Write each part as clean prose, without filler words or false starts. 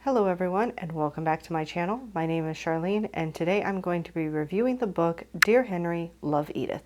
Hello everyone and welcome back to my channel. My name is Charlene and today I'm going to be reviewing the book Dear Henry, Love Edith.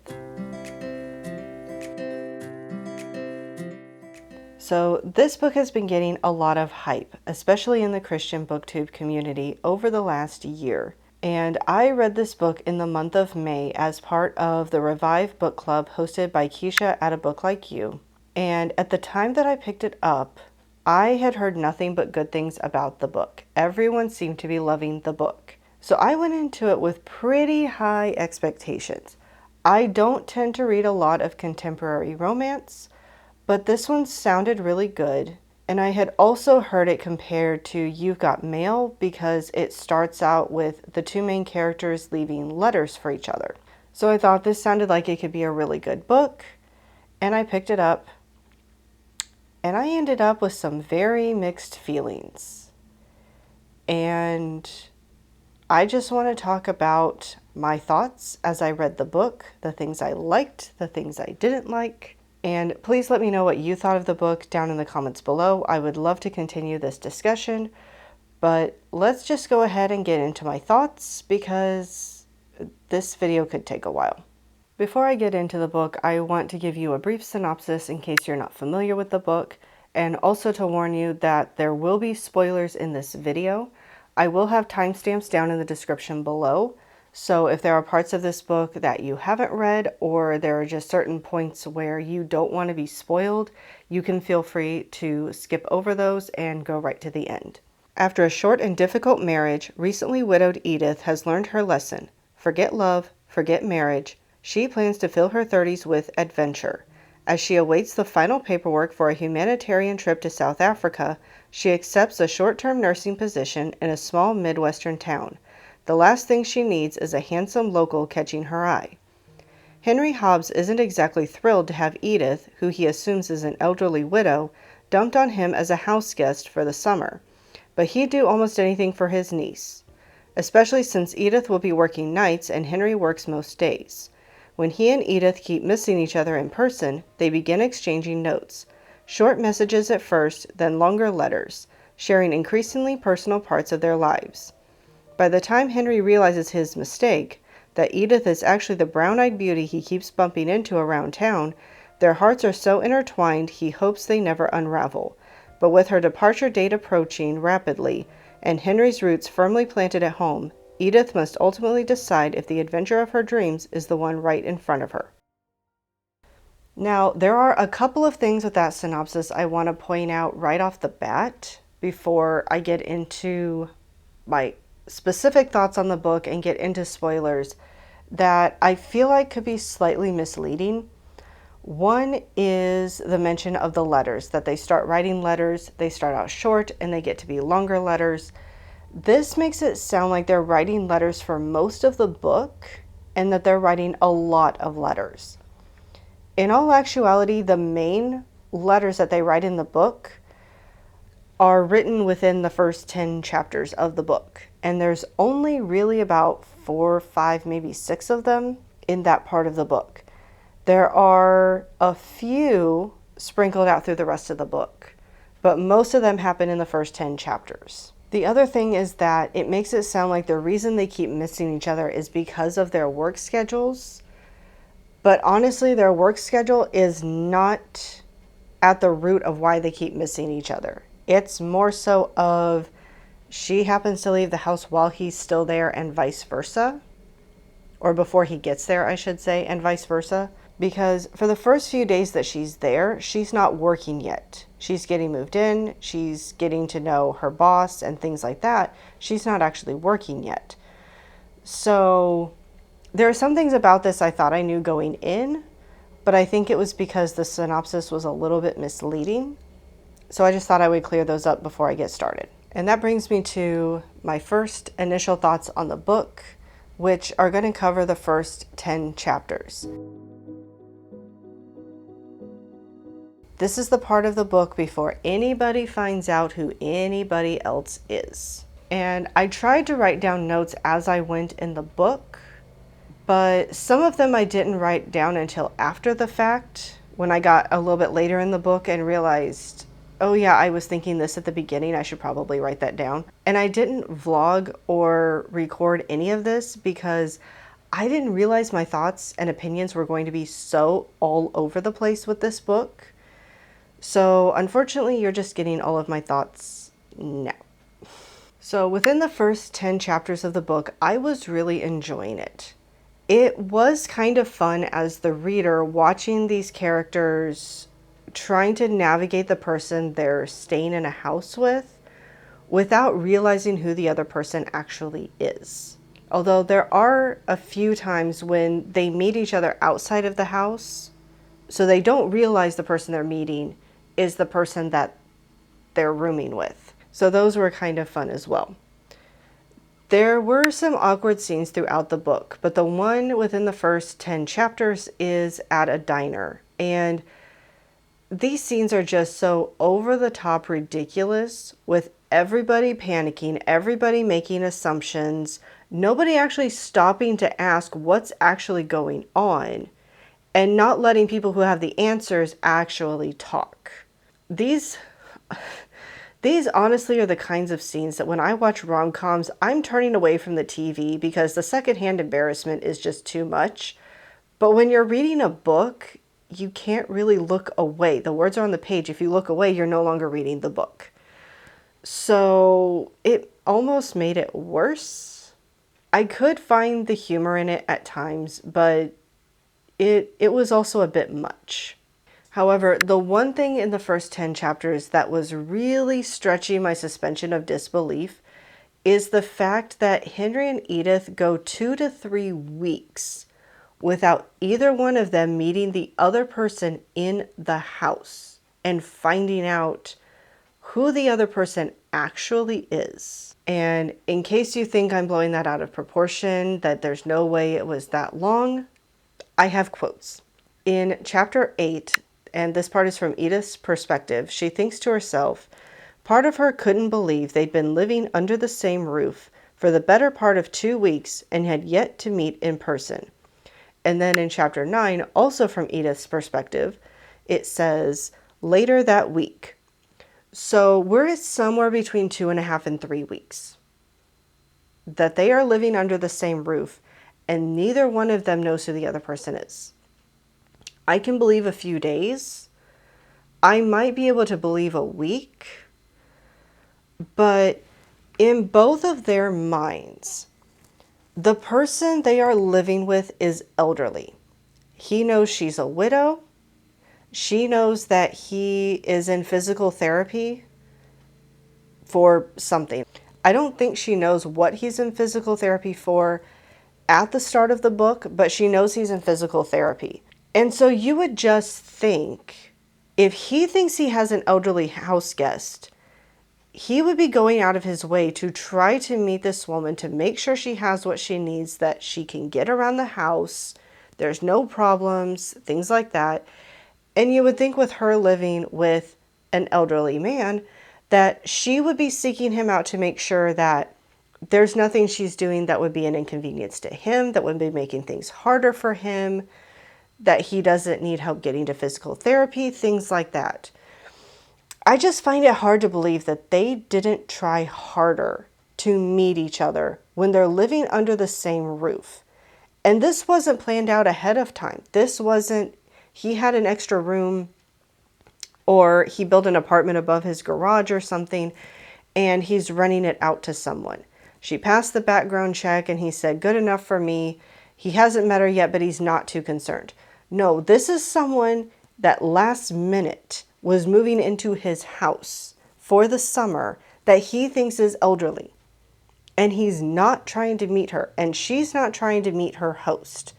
So this book has been getting a lot of hype, especially in the Christian booktube community over the last year. And I read this book in the month of May as part of the Revive Book Club hosted by Keisha at A Book Like You. And at the time that I picked it up, I had heard nothing but good things about the book. Everyone seemed to be loving the book. So I went into it with pretty high expectations. I don't tend to read a lot of contemporary romance, but this one sounded really good. And I had also heard it compared to You've Got Mail because it starts out with the two main characters leaving letters for each other. So I thought this sounded like it could be a really good book, and I picked it up. And I ended up with some very mixed feelings. And I just want to talk about my thoughts as I read the book, the things I liked, the things I didn't like. And please let me know what you thought of the book down in the comments below. I would love to continue this discussion, but let's just go ahead and get into my thoughts because this video could take a while. Before I get into the book, I want to give you a brief synopsis in case you're not familiar with the book, and also to warn you that there will be spoilers in this video. I will have timestamps down in the description below, so if there are parts of this book that you haven't read or there are just certain points where you don't want to be spoiled, you can feel free to skip over those and go right to the end. After a short and difficult marriage, recently widowed Edith has learned her lesson. Forget love, forget marriage. She plans to fill her 30s with adventure. As she awaits the final paperwork for a humanitarian trip to South Africa, she accepts a short-term nursing position in a small Midwestern town. The last thing she needs is a handsome local catching her eye. Henry Hobbs isn't exactly thrilled to have Edith, who he assumes is an elderly widow, dumped on him as a house guest for the summer, but he'd do almost anything for his niece, especially since Edith will be working nights and Henry works most days. When he and Edith keep missing each other in person, they begin exchanging notes. Short messages at first, then longer letters, sharing increasingly personal parts of their lives. By the time Henry realizes his mistake, that Edith is actually the brown-eyed beauty he keeps bumping into around town, their hearts are so intertwined he hopes they never unravel. But with her departure date approaching rapidly, and Henry's roots firmly planted at home, Edith must ultimately decide if the adventure of her dreams is the one right in front of her. Now, there are a couple of things with that synopsis I want to point out right off the bat before I get into my specific thoughts on the book and get into spoilers that I feel like could be slightly misleading. One is the mention of the letters, that they start writing letters, they start out short and they get to be longer letters. This makes it sound like they're writing letters for most of the book and that they're writing a lot of letters. In all actuality, the main letters that they write in the book are written within the first 10 chapters of the book. And there's only really about 4, 5, maybe 6 of them in that part of the book. There are a few sprinkled out through the rest of the book, but most of them happen in the first 10 chapters. The other thing is that it makes it sound like the reason they keep missing each other is because of their work schedules. But honestly, their work schedule is not at the root of why they keep missing each other. It's more so of she happens to leave the house while he's still there and vice versa. Or before he gets there, I should say, and vice versa. Because for the first few days that she's there, she's not working yet. She's getting moved in, she's getting to know her boss and things like that. She's not actually working yet. So there are some things about this I thought I knew going in, but I think it was because the synopsis was a little bit misleading. So I just thought I would clear those up before I get started. And that brings me to my first initial thoughts on the book, which are going to cover the first 10 chapters. This is the part of the book before anybody finds out who anybody else is. And I tried to write down notes as I went in the book, but some of them I didn't write down until after the fact, when I got a little bit later in the book and realized Oh yeah, I was thinking this at the beginning. I should probably write that down. And I didn't vlog or record any of this because I didn't realize my thoughts and opinions were going to be so all over the place with this book. So unfortunately, you're just getting all of my thoughts now. So within the first 10 chapters of the book, I was really enjoying it. It was kind of fun as the reader watching these characters trying to navigate the person they're staying in a house with without realizing who the other person actually is. Although there are a few times when they meet each other outside of the house, so they don't realize the person they're meeting is the person that they're rooming with. So those were kind of fun as well. There were some awkward scenes throughout the book, but the one within the first 10 chapters is at a diner. And these scenes are just so over the top ridiculous, with everybody panicking, everybody making assumptions, nobody actually stopping to ask what's actually going on, and not letting people who have the answers actually talk. These honestly are the kinds of scenes that when I watch rom-coms, I'm turning away from the TV because the secondhand embarrassment is just too much. But when you're reading a book, you can't really look away. The words are on the page. If you look away, you're no longer reading the book. So it almost made it worse. I could find the humor in it at times, but it was also a bit much. However, the one thing in the first 10 chapters that was really stretching my suspension of disbelief is the fact that Henry and Edith go 2 to 3 weeks without either one of them meeting the other person in the house and finding out who the other person actually is. And in case you think I'm blowing that out of proportion, that there's no way it was that long, I have quotes. In chapter 8, and this part is from Edith's perspective, she thinks to herself, part of her couldn't believe they'd been living under the same roof for the better part of 2 weeks and had yet to meet in person. And then in chapter 9, also from Edith's perspective, it says, later that week. So we're somewhere between 2.5 and 3 weeks that they are living under the same roof, and neither one of them knows who the other person is. I can believe a few days. I might be able to believe a week. But in both of their minds, the person they are living with is elderly. He knows she's a widow. She knows that he is in physical therapy for something. I don't think she knows what he's in physical therapy for at the start of the book, but she knows he's in physical therapy. And so you would just think, if he thinks he has an elderly house guest, he would be going out of his way to try to meet this woman to make sure she has what she needs, that she can get around the house, there's no problems, things like that. And you would think with her living with an elderly man that she would be seeking him out to make sure that there's nothing she's doing that would be an inconvenience to him, that would be making things harder for him, that he doesn't need help getting to physical therapy, things like that. I just find it hard to believe that they didn't try harder to meet each other when they're living under the same roof. And this wasn't planned out ahead of time. This wasn't, he had an extra room or he built an apartment above his garage or something and he's renting it out to someone. She passed the background check and he said, good enough for me. He hasn't met her yet, but he's not too concerned. No, this is someone that last minute was moving into his house for the summer that he thinks is elderly. And he's not trying to meet her, and she's not trying to meet her host.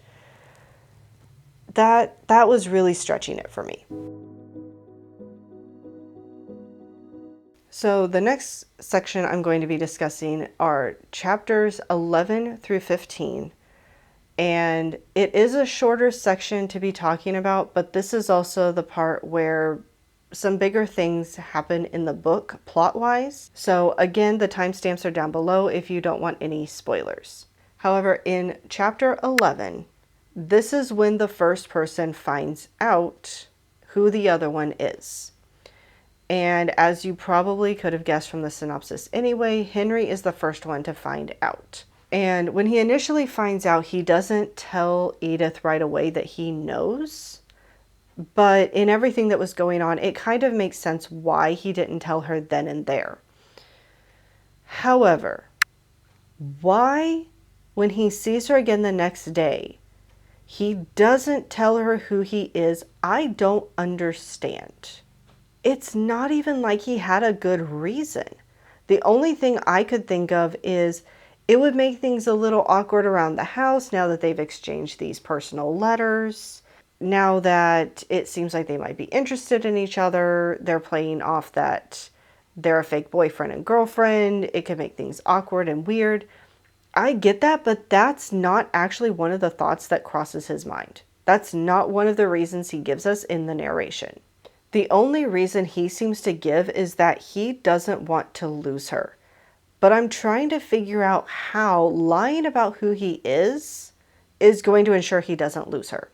That was really stretching it for me. So the next section I'm going to be discussing are chapters 11 through 15. And it is a shorter section to be talking about, but this is also the part where some bigger things happen in the book plot-wise. So again, the timestamps are down below if you don't want any spoilers. However, in chapter 11, this is when the first person finds out who the other one is. And as you probably could have guessed from the synopsis anyway, Henry is the first one to find out. And when he initially finds out, he doesn't tell Edith right away that he knows. But in everything that was going on, it kind of makes sense why he didn't tell her then and there. However, why, when he sees her again the next day, he doesn't tell her who he is, I don't understand. It's not even like he had a good reason. The only thing I could think of is it would make things a little awkward around the house now that they've exchanged these personal letters. Now that it seems like they might be interested in each other, they're playing off that they're a fake boyfriend and girlfriend. It could make things awkward and weird. I get that, but that's not actually one of the thoughts that crosses his mind. That's not one of the reasons he gives us in the narration. The only reason he seems to give is that he doesn't want to lose her. But I'm trying to figure out how lying about who he is going to ensure he doesn't lose her.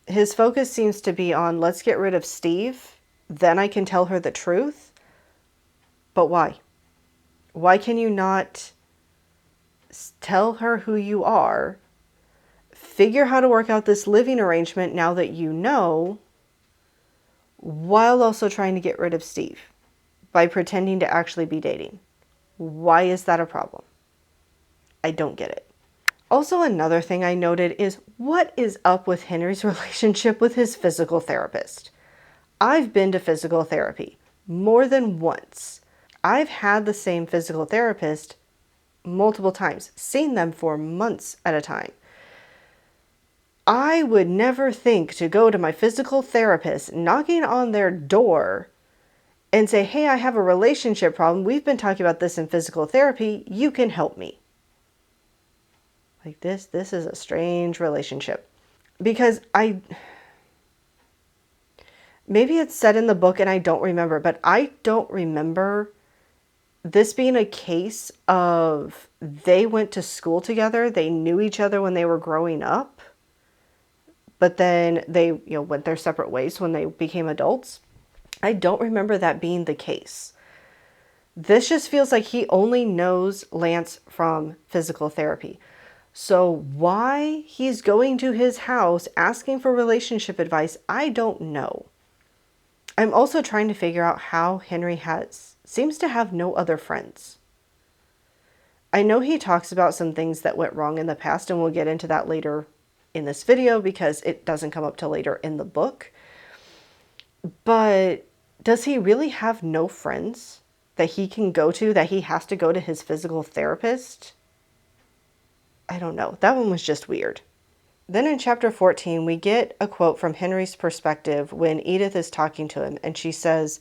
His focus seems to be on, let's get rid of Steve, then I can tell her the truth. But why? Why can you not tell her who you are, figure how to work out this living arrangement now that you know, while also trying to get rid of Steve by pretending to actually be dating? Why is that a problem? I don't get it. Also, another thing I noted is, what is up with Henry's relationship with his physical therapist? I've been to physical therapy more than once. I've had the same physical therapist multiple times, seen them for months at a time. I would never think to go to my physical therapist, knocking on their door and say, hey, I have a relationship problem. We've been talking about this in physical therapy. You can help me. Like this is a strange relationship. Because maybe it's said in the book and I don't remember, but I don't remember this being a case of they went to school together. They knew each other when they were growing up. But then they, went their separate ways when they became adults. I don't remember that being the case. This just feels like he only knows Lance from physical therapy. So why he's going to his house asking for relationship advice, I don't know. I'm also trying to figure out how Henry seems to have no other friends. I know he talks about some things that went wrong in the past, and we'll get into that later in this video because it doesn't come up till later in the book. But does he really have no friends that he can go to, that he has to go to his physical therapist? I don't know. That one was just weird. Then in chapter 14, we get a quote from Henry's perspective when Edith is talking to him, and she says,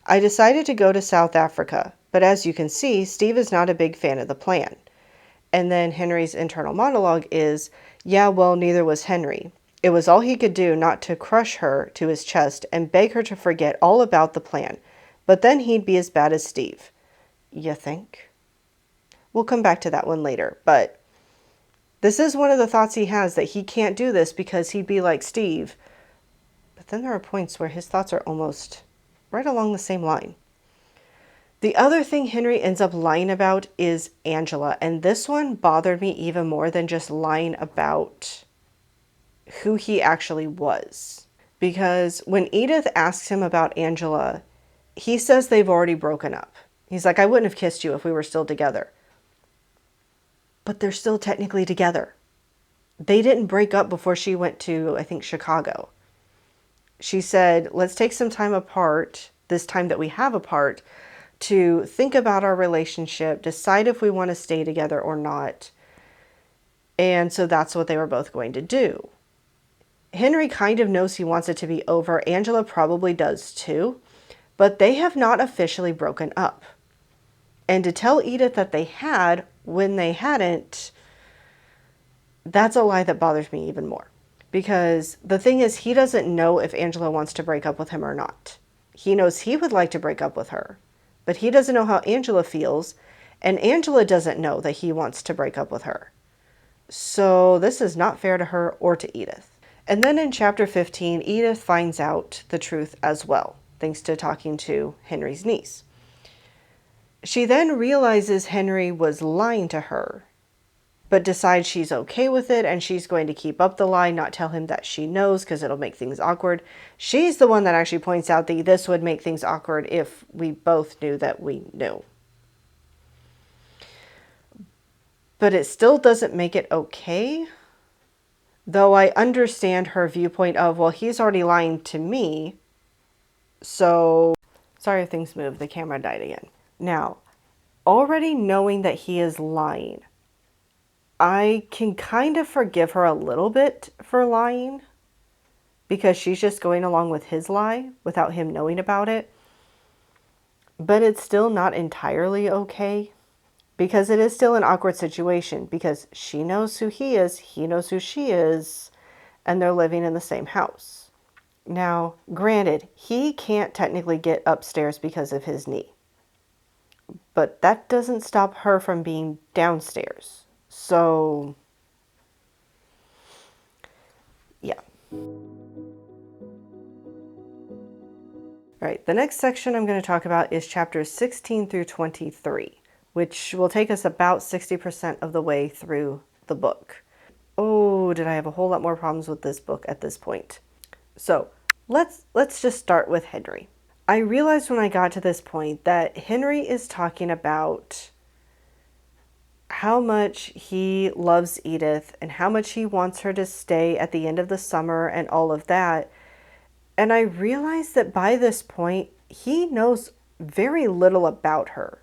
I decided to go to South Africa, but as you can see, Steve is not a big fan of the plan. And then Henry's internal monologue is, yeah, well, neither was Henry. It was all he could do not to crush her to his chest and beg her to forget all about the plan. But then he'd be as bad as Steve. You think? We'll come back to that one later, but this is one of the thoughts he has, that he can't do this because he'd be like Steve. But then there are points where his thoughts are almost right along the same line. The other thing Henry ends up lying about is Angela, and this one bothered me even more than just lying about who he actually was. Because when Edith asks him about Angela, he says they've already broken up. He's like, I wouldn't have kissed you if we were still together. But they're still technically together. They didn't break up before she went to, I think, Chicago. She said, let's take some time apart, this time that we have apart, to think about our relationship, decide if we want to stay together or not. And so that's what they were both going to do. Henry kind of knows he wants it to be over. Angela probably does too. But they have not officially broken up. And to tell Edith that they had when they hadn't, that's a lie that bothers me even more. Because the thing is, he doesn't know if Angela wants to break up with him or not. He knows he would like to break up with her. But he doesn't know how Angela feels, and Angela doesn't know that he wants to break up with her. So this is not fair to her or to Edith. And then in chapter 15, Edith finds out the truth as well. thanks to talking to Henry's niece. She then realizes Henry was lying to her, but decides she's okay with it and she's going to keep up the lie, not tell him that she knows because it'll make things awkward. She's the one that actually points out that this would make things awkward if we both knew that we knew. But it still doesn't make it okay. Though I understand her viewpoint of, well, he's already lying to me. So, sorry if things moved. The camera died again. Now, already knowing that he is lying, I can kind of forgive her a little bit for lying because she's just going along with his lie without him knowing about it. But it's still not entirely okay because it is still an awkward situation because she knows who he knows who she is, and they're living in the same house. Now, granted, he can't technically get upstairs because of his knee, but that doesn't stop her from being downstairs. So, yeah. All right, the next section I'm going to talk about is chapters 16 through 23, which will take us about 60% of the way through the book. Oh, did I have a whole lot more problems with this book at this point? So, let's just start with Henry. I realized when I got to this point that Henry is talking about how much he loves Edith and how much he wants her to stay at the end of the summer and all of that. And I realized that by this point, he knows very little about her.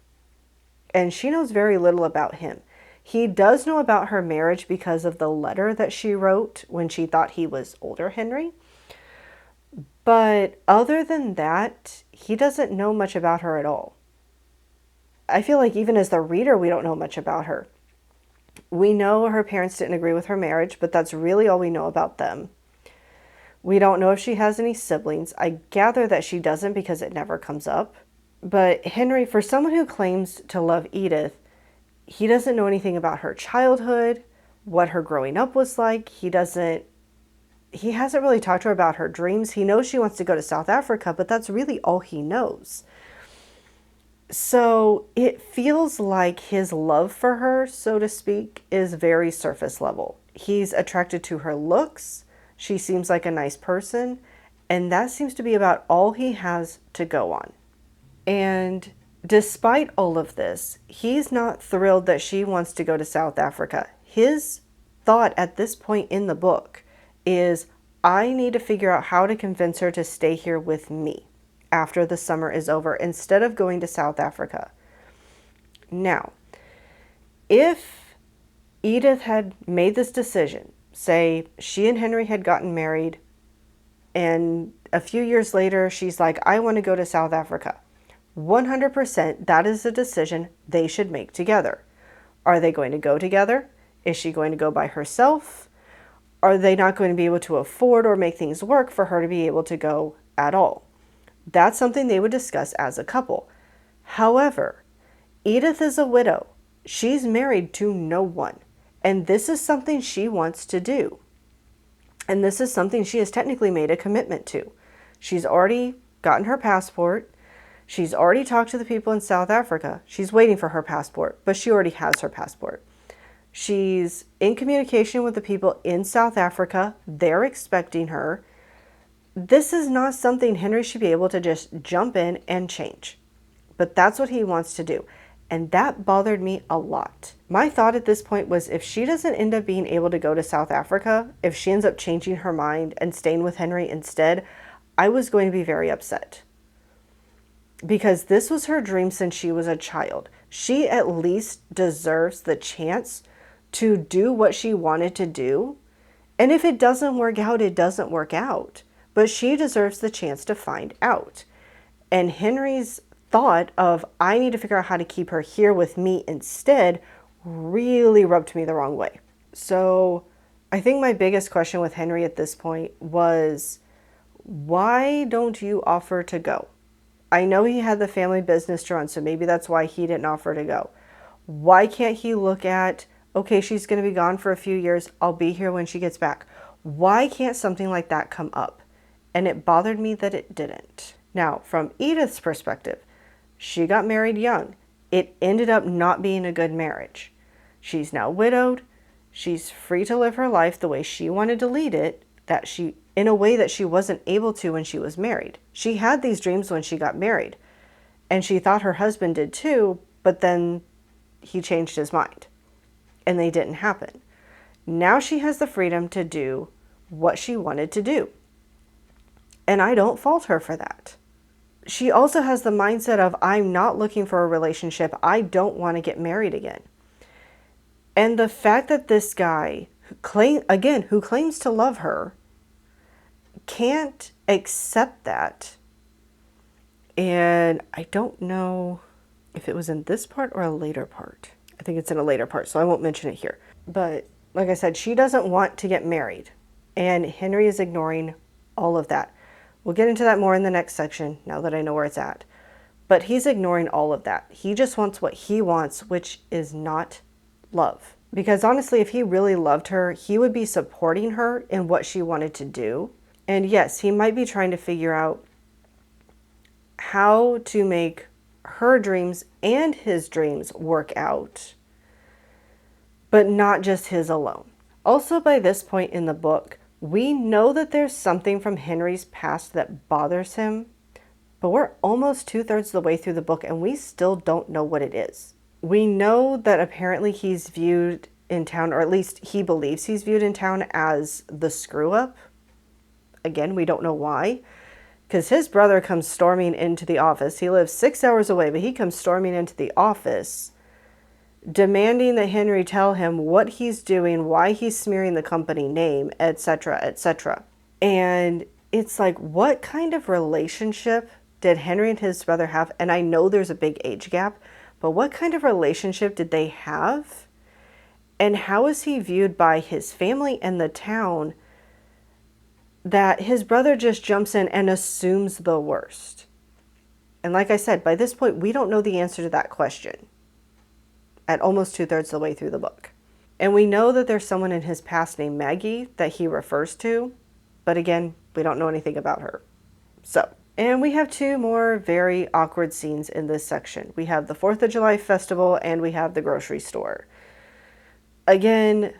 And she knows very little about him. He does know about her marriage because of the letter that she wrote when she thought he was older Henry. But other than that, he doesn't know much about her at all. I feel like even as the reader, we don't know much about her. We know her parents didn't agree with her marriage, but that's really all we know about them. We don't know if she has any siblings. I gather that she doesn't because it never comes up. But Henry, for someone who claims to love Edith, he doesn't know anything about her childhood, what her growing up was like. He hasn't really talked to her about her dreams. He knows she wants to go to South Africa, but that's really all he knows. So it feels like his love for her, so to speak, is very surface level. He's attracted to her looks. She seems like a nice person. And that seems to be about all he has to go on. And despite all of this, he's not thrilled that she wants to go to South Africa. His thought at this point in the book is, I need to figure out how to convince her to stay here with me after the summer is over instead of going to South Africa. Now, if Edith had made this decision, say she and Henry had gotten married, and a few years later she's like, I want to go to South Africa, 100% that is a decision they should make together. Are they going to go together? Is she going to go by herself? Are they not going to be able to afford or make things work for her to be able to go at all? That's something they would discuss as a couple. However, Edith is a widow. She's married to no one. And this is something she wants to do. And this is something she has technically made a commitment to. She's already gotten her passport. She's already talked to the people in South Africa. She's waiting for her passport, but she already has her passport. She's in communication with the people in South Africa. They're expecting her. This is not something Henry should be able to just jump in and change. But that's what he wants to do. And that bothered me a lot. My thought at this point was, if she doesn't end up being able to go to South Africa, if she ends up changing her mind and staying with Henry instead, I was going to be very upset. Because this was her dream since she was a child. She at least deserves the chance to do what she wanted to do. And if it doesn't work out, it doesn't work out. But she deserves the chance to find out. And Henry's thought of, I need to figure out how to keep her here with me instead, really rubbed me the wrong way. So I think my biggest question with Henry at this point was, why don't you offer to go? I know he had the family business to run, so maybe that's why he didn't offer to go. Why can't he look at, okay, she's going to be gone for a few years. I'll be here when she gets back. Why can't something like that come up? And it bothered me that it didn't. Now, from Edith's perspective, she got married young. It ended up not being a good marriage. She's now widowed. She's free to live her life the way she wanted to lead it, in a way that she wasn't able to when she was married. She had these dreams when she got married, and she thought her husband did too, but then he changed his mind, and they didn't happen. Now she has the freedom to do what she wanted to do, and I don't fault her for that. She also has the mindset of, I'm not looking for a relationship. I don't want to get married again. And the fact that this guy, who claims to love her, can't accept that. And I don't know if it was in this part or a later part. I think it's in a later part, so I won't mention it here. But like I said, she doesn't want to get married. And Henry is ignoring all of that. We'll get into that more in the next section, now that I know where it's at. But he's ignoring all of that. He just wants what he wants, which is not love. Because honestly, if he really loved her, he would be supporting her in what she wanted to do. And yes, he might be trying to figure out how to make her dreams and his dreams work out, but not just his alone. Also, by this point in the book, we know that there's something from Henry's past that bothers him, but we're almost 2/3 of the way through the book and we still don't know what it is. We know that apparently he's viewed in town, or at least he believes he's viewed in town as the screw-up. Again, we don't know why, because his brother comes storming into the office. He lives 6 hours away, but he comes storming into the office, demanding that Henry tell him what he's doing, why he's smearing the company name, etc., etc. And it's like, what kind of relationship did Henry and his brother have? And I know there's a big age gap, but what kind of relationship did they have? And how is he viewed by his family and the town that his brother just jumps in and assumes the worst? And like I said, by this point, we don't know the answer to that question at almost 2/3 of the way through the book. And we know that there's someone in his past named Maggie that he refers to, but again, we don't know anything about her. And we have two more very awkward scenes in this section. We have the 4th of July festival and we have the grocery store. Again,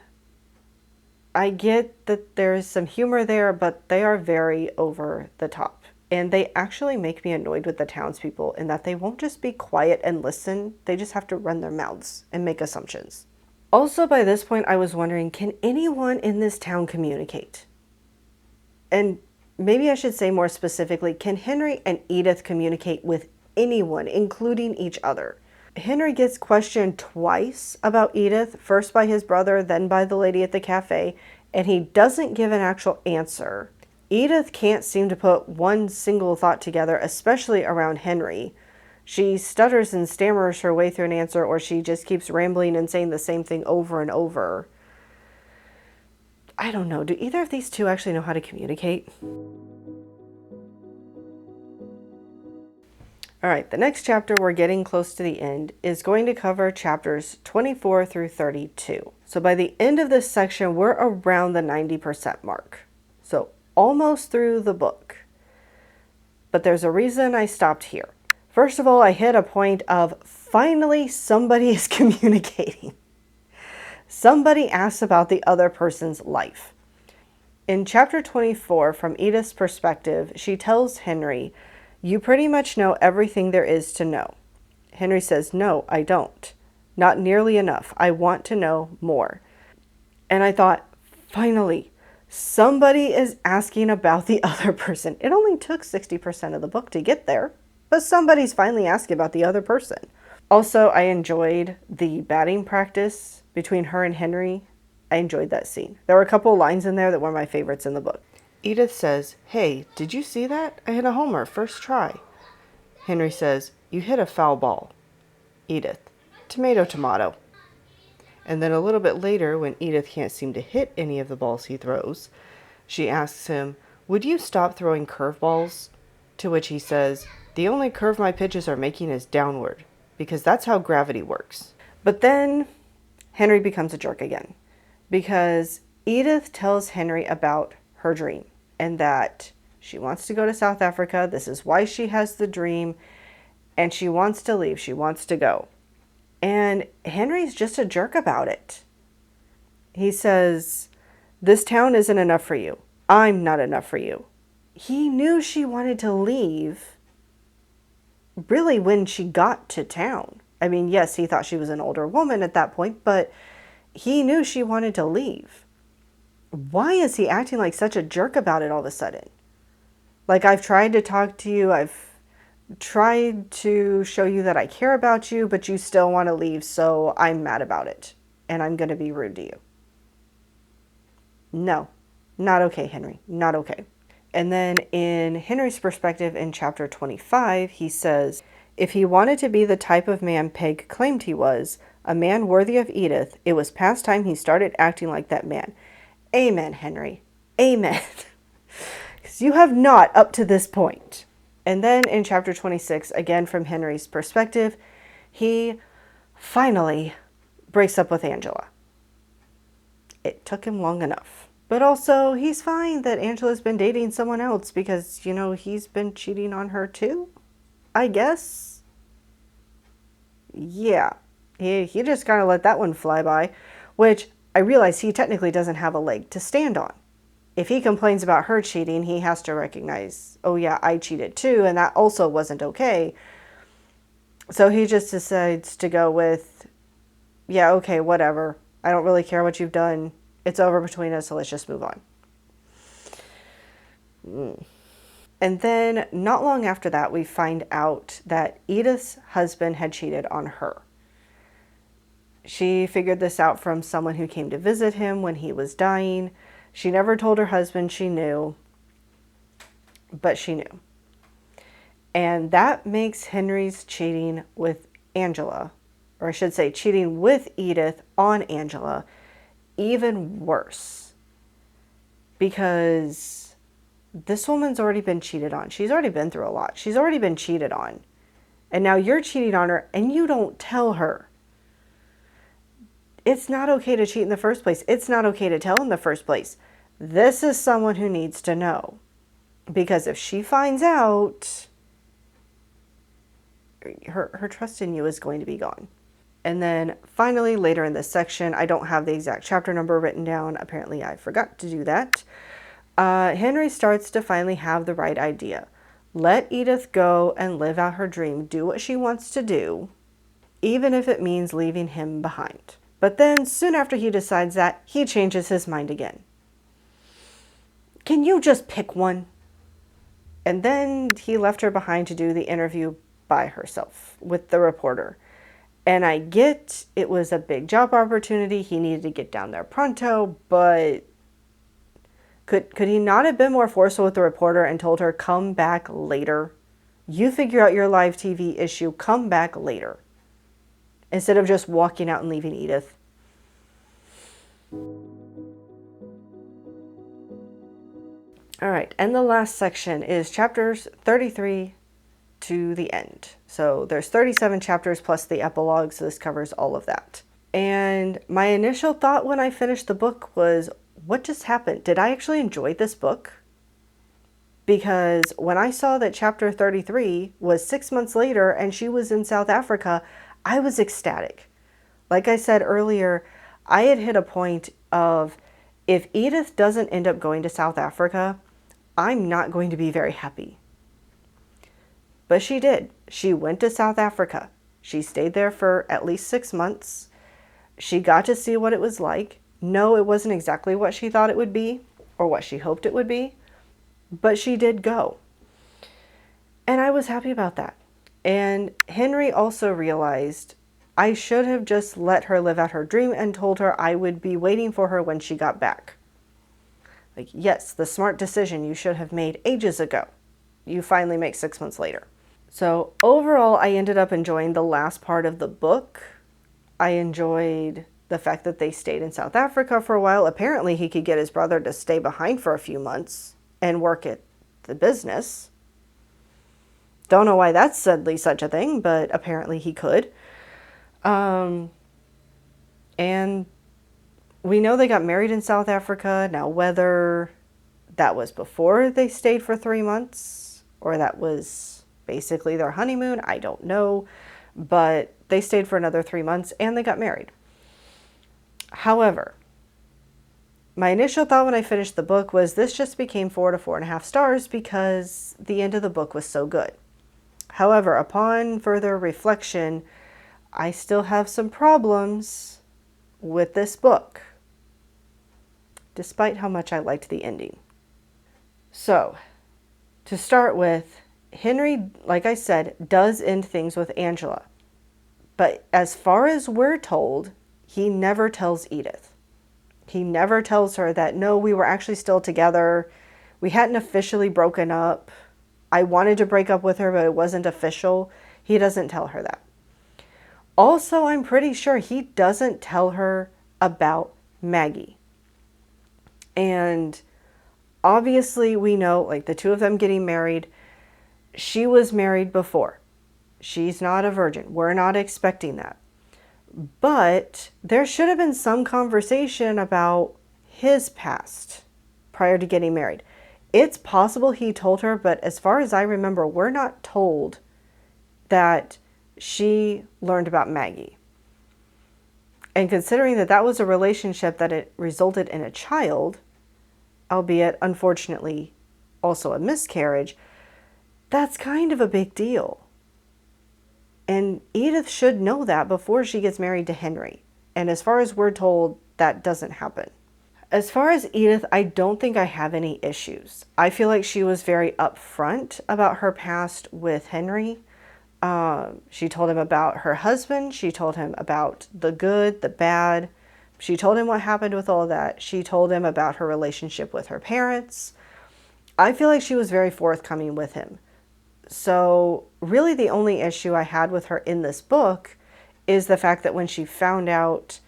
I get that there's some humor there, but they are very over the top. And they actually make me annoyed with the townspeople in that they won't just be quiet and listen. They just have to run their mouths and make assumptions. Also, by this point, I was wondering, can anyone in this town communicate? And maybe I should say more specifically, can Henry and Edith communicate with anyone, including each other? Henry gets questioned twice about Edith, first by his brother, then by the lady at the cafe, and he doesn't give an actual answer. Edith can't seem to put one single thought together, especially around Henry. She stutters and stammers her way through an answer, or she just keeps rambling and saying the same thing over and over. I don't know. Do either of these two actually know how to communicate? All right, the next chapter, we're getting close to the end, is going to cover chapters 24 through 32. So by the end of this section, we're around the 90% mark. So almost through the book. But there's a reason I stopped here. First of all, I hit a point of finally somebody is communicating. Somebody asks about the other person's life. In chapter 24, from Edith's perspective, she tells Henry, "You pretty much know everything there is to know." Henry says, "No, I don't. Not nearly enough. I want to know more." And I thought, finally, somebody is asking about the other person. It only took 60% of the book to get there, but somebody's finally asking about the other person. Also, I enjoyed the batting practice between her and Henry. I enjoyed that scene. There were a couple lines in there that were my favorites in the book. Edith says, "Hey, did you see that? I hit a homer, first try." Henry says, "You hit a foul ball." Edith, "Tomato, tomato." And then a little bit later, when Edith can't seem to hit any of the balls he throws, she asks him, "Would you stop throwing curveballs?" To which he says, "The only curve my pitches are making is downward, because that's how gravity works." But then Henry becomes a jerk again, because Edith tells Henry about her dream and that She wants to go to South Africa. This is why she has the dream. And she wants to leave. She wants to go. And Henry's just a jerk about it. He says, this town isn't enough for you. I'm not enough for you. He knew she wanted to leave really when she got to town. I mean, yes, he thought she was an older woman at that point, but he knew she wanted to leave. Why is he acting like such a jerk about it all of a sudden? Like, I've tried to talk to you, I've tried to show you that I care about you, but you still want to leave, so I'm mad about it, and I'm going to be rude to you. No, not okay, Henry, not okay. And then in Henry's perspective in chapter 25, he says, if he wanted to be the type of man Peg claimed he was, a man worthy of Edith, it was past time he started acting like that man. Amen, Henry. Amen. Because you have not up to this point. And then in chapter 26, again from Henry's perspective, he finally breaks up with Angela. It took him long enough. But also, he's fine that Angela's been dating someone else because, you know, he's been cheating on her too, I guess. Yeah, he just kind of let that one fly by, which I realize he technically doesn't have a leg to stand on. If he complains about her cheating, he has to recognize, oh yeah, I cheated too, and that also wasn't okay. So he just decides to go with, yeah, okay, whatever. I don't really care what you've done. It's over between us, so let's just move on. And then, not long after that, we find out that Edith's husband had cheated on her. She figured this out from someone who came to visit him when he was dying. She never told her husband she knew, but she knew. And that makes Henry's cheating with Angela, or I should say cheating with Edith on Angela, even worse. Because this woman's already been cheated on. She's already been through a lot. She's already been cheated on. And now you're cheating on her and you don't tell her. It's not okay to cheat in the first place. It's not okay to tell in the first place. This is someone who needs to know. Because if she finds out, her trust in you is going to be gone. And then finally, later in this section, I don't have the exact chapter number written down. Apparently, I forgot to do that. Henry starts to finally have the right idea. Let Edith go and live out her dream. Do what she wants to do, even if it means leaving him behind. But then, soon after he decides that, he changes his mind again. Can you just pick one? And then he left her behind to do the interview by herself with the reporter. And I get it was a big job opportunity. He needed to get down there pronto, but could he not have been more forceful with the reporter and told her, come back later? You figure out your live TV issue, come back later. Instead of just walking out and leaving Edith. All right, and the last section is chapters 33 to the end. So there's 37 chapters plus the epilogue, so this covers all of that. And my initial thought when I finished the book was, what just happened? Did I actually enjoy this book? Because when I saw that chapter 33 was 6 months later and she was in South Africa, I was ecstatic. Like I said earlier, I had hit a point of, if Edith doesn't end up going to South Africa, I'm not going to be very happy. But she did. She went to South Africa. She stayed there for at least 6 months. She got to see what it was like. No, it wasn't exactly what she thought it would be or what she hoped it would be, but she did go. And I was happy about that. And Henry also realized I should have just let her live out her dream and told her I would be waiting for her when she got back. Like, yes, the smart decision you should have made ages ago. You finally make 6 months later. So overall, I ended up enjoying the last part of the book. I enjoyed the fact that they stayed in South Africa for a while. Apparently, he could get his brother to stay behind for a few months and work at the business. Don't know why that's suddenly such a thing, but apparently he could. And we know they got married in South Africa. Now, whether that was before they stayed for 3 months, or that was basically their honeymoon. I don't know, but they stayed for another 3 months and they got married. However, my initial thought when I finished the book was this just became 4 to 4.5 stars because the end of the book was so good. However, upon further reflection, I still have some problems with this book, despite how much I liked the ending. So, to start with, Henry, like I said, does end things with Angela. But as far as we're told, he never tells Edith. He never tells her that, no, we were actually still together. We hadn't officially broken up. I wanted to break up with her, but it wasn't official. He doesn't tell her that. Also, I'm pretty sure he doesn't tell her about Maggie. And obviously we know, like, the two of them getting married, she was married before. She's not a virgin. We're not expecting that. But there should have been some conversation about his past prior to getting married. It's possible he told her, but as far as I remember, we're not told that she learned about Maggie. And considering that that was a relationship that it resulted in a child, albeit unfortunately also a miscarriage, that's kind of a big deal. And Edith should know that before she gets married to Henry. And as far as we're told, that doesn't happen. As far as Edith, I don't think I have any issues. I feel like she was very upfront about her past with Henry. She told him about her husband. She told him about the good, the bad. She told him what happened with all that. She told him about her relationship with her parents. I feel like she was very forthcoming with him. So really the only issue I had with her in this book is the fact that when she found out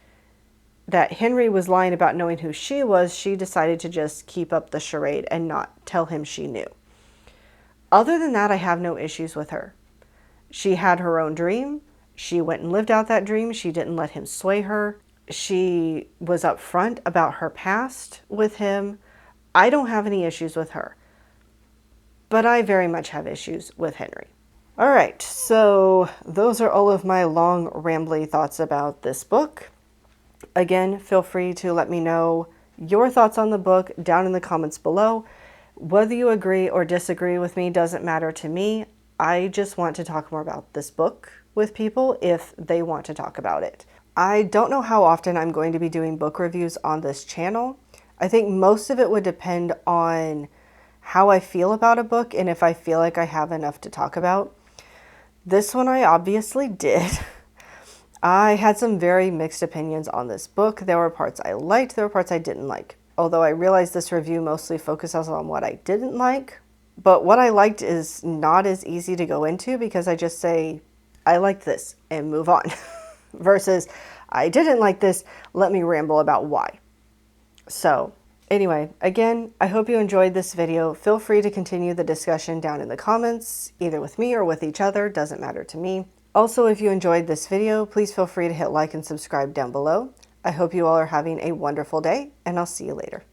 that Henry was lying about knowing who she was, she decided to just keep up the charade and not tell him she knew. Other than that, I have no issues with her. She had her own dream. She went and lived out that dream. She didn't let him sway her. She was upfront about her past with him. I don't have any issues with her. But I very much have issues with Henry. All right, so those are all of my long, rambly thoughts about this book. Again, feel free to let me know your thoughts on the book down in the comments below. Whether you agree or disagree with me doesn't matter to me. I just want to talk more about this book with people if they want to talk about it. I don't know how often I'm going to be doing book reviews on this channel. I think most of it would depend on how I feel about a book and if I feel like I have enough to talk about. This one I obviously did. I had some very mixed opinions on this book. There were parts I liked, there were parts I didn't like. Although I realized this review mostly focuses on what I didn't like. But what I liked is not as easy to go into because I just say, I liked this and move on. Versus, I didn't like this, let me ramble about why. So, anyway, again, I hope you enjoyed this video. Feel free to continue the discussion down in the comments, either with me or with each other, doesn't matter to me. Also, if you enjoyed this video, please feel free to hit like and subscribe down below. I hope you all are having a wonderful day, and I'll see you later.